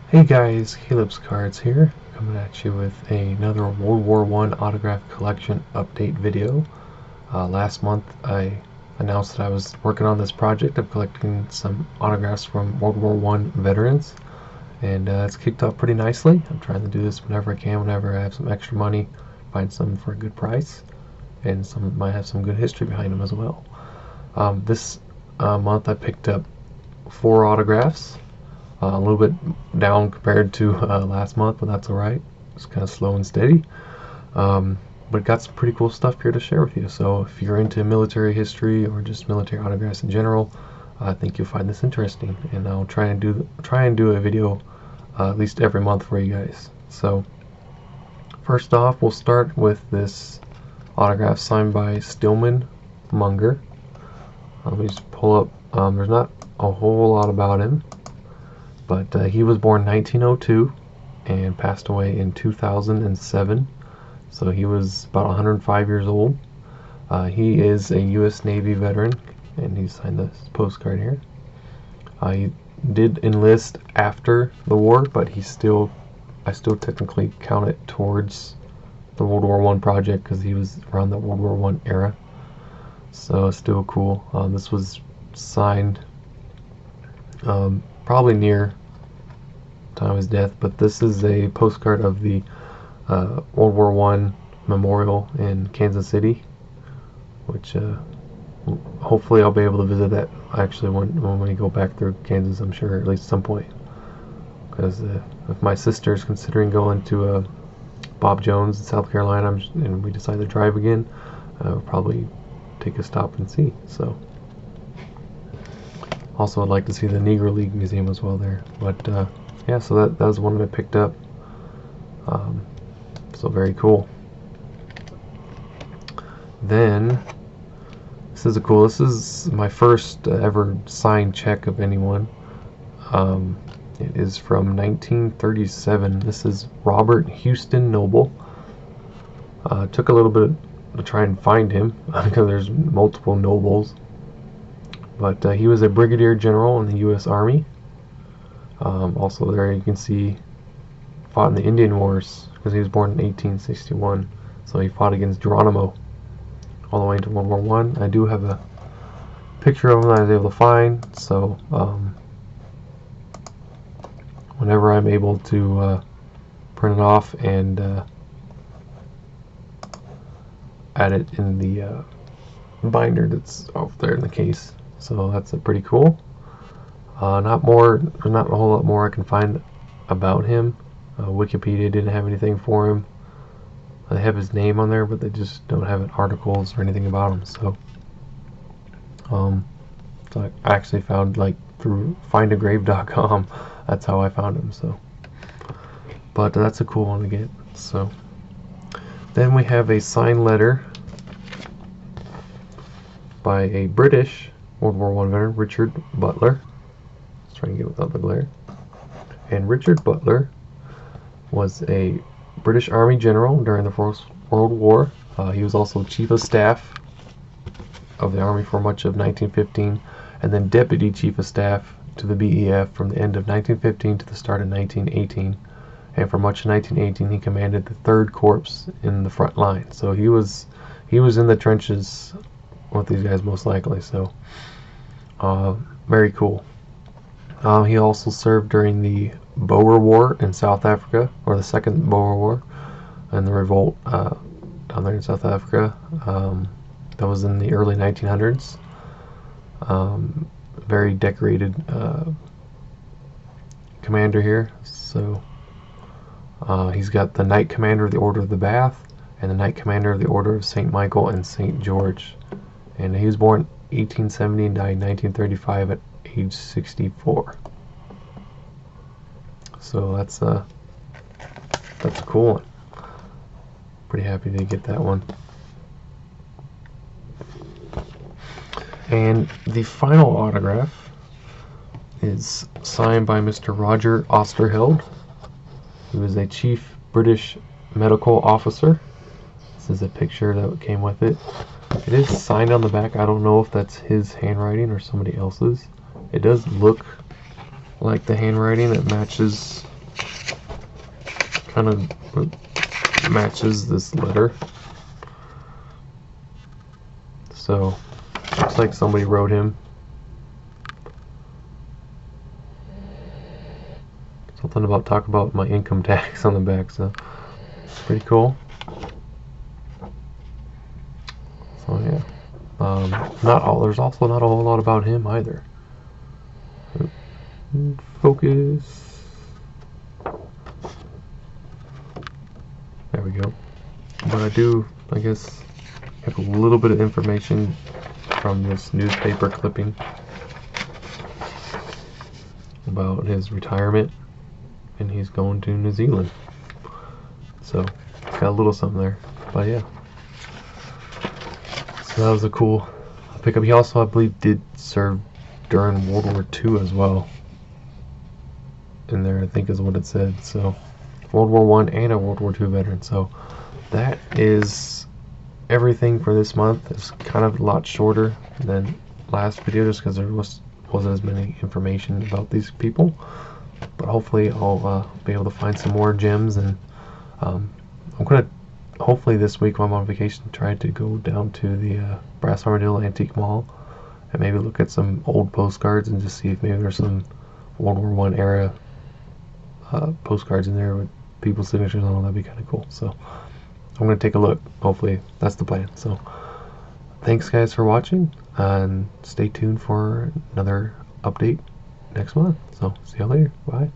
Hey guys, Hilde's Cards here, coming at you with another World War I autograph collection update video. Last month I announced that I was working on this project of collecting some autographs from World War I veterans, and it's kicked off pretty nicely. I'm trying to do this whenever I can, whenever I have some extra money, find some for a good price, and some might have some good history behind them as well. This month I picked up 4 autographs. A little bit down compared to last month, but that's alright. It's kind of slow and steady. But got some pretty cool stuff here to share with you. So if you're into military history or just military autographs in general, I think you'll find this interesting. And I'll try and do a video at least every month for you guys. So first off, we'll start with this autograph signed by Stillman Munger. Let me just pull up. There's not a whole lot about him. But he was born 1902 and passed away in 2007. So he was about 105 years old. He is a U.S. Navy veteran, and he signed this postcard here. He did enlist after the war, but I still technically count it towards the World War I project because he was around the World War I era. So it's still cool. This was signed probably near time of his death, but this is a postcard of the World War I memorial in Kansas City, which hopefully I'll be able to visit that actually when we go back through Kansas, I'm sure, at least at some point, because if my sister's considering going to Bob Jones in South Carolina and we decide to drive again, we'll probably take a stop and see. So also I'd like to see the Negro League Museum as well there, but yeah, so that was one that I picked up. So very cool. Then this is my first ever signed check of anyone. It is from 1937. This is Robert Houston Noble. Took a little bit to try and find him because there's multiple Nobles, but he was a brigadier general in the U.S. Army. Also there you can see fought in the Indian Wars because he was born in 1861, so he fought against Geronimo all the way into World War I. I do have a picture of him that I was able to find, so whenever I'm able to print it off and add it in the binder that's off there in the case. So that's pretty cool. Not a whole lot more I can find about him. Wikipedia didn't have anything for him. They have his name on there, but they just don't have articles or anything about him. So, so I actually found through findagrave.com. That's how I found him. So, but that's a cool one to get. So, then we have a signed letter by a British World War I veteran, Richard Butler. Try and get without the glare. And Richard Butler was a British Army general during the First World War. He was also Chief of Staff of the Army for much of 1915, and then Deputy Chief of Staff to the BEF from the end of 1915 to the start of 1918. And for much of 1918, he commanded the 3rd Corps in the front line. So he was in the trenches with these guys most likely. So very cool. He also served during the Boer War in South Africa, or the Second Boer War, and the revolt down there in South Africa. That was in the early 1900s. Very decorated commander here. So he's got the Knight Commander of the Order of the Bath and the Knight Commander of the Order of St. Michael and St. George. And he was born 1870 and died in 1935 at age 64. So that's a cool one. Pretty happy to get that one. And the final autograph is signed by Mr. Roger Osterheld. He was a Chief British Medical Officer. This is a picture that came with it. It is signed on the back. I don't know if that's his handwriting or somebody else's. It does look like the handwriting that matches kind of matches this letter. So looks like somebody wrote him something about talk about my income tax on the back, so pretty cool. So yeah, there's also not a whole lot about him either. Focus. There we go. But I do, I guess, have a little bit of information from this newspaper clipping about his retirement, and he's going to New Zealand. So it's got a little something there. But yeah, so that was a cool pickup. He also, I believe, did serve during World War II as well. In there, I think is what it said. So World War I and a World War II veteran. So that is everything for this month. It's kind of a lot shorter than last video just because there wasn't as many information about these people. But hopefully I'll be able to find some more gems, and I'm gonna hopefully this week while I'm on vacation try to go down to the Brass Armadillo Antique Mall and maybe look at some old postcards and just see if maybe there's some World War I era postcards in there with people's signatures on them. That'd be kind of cool. So I'm gonna take a look. Hopefully that's the plan. So thanks guys for watching, and stay tuned for another update next month. So see y'all later. Bye.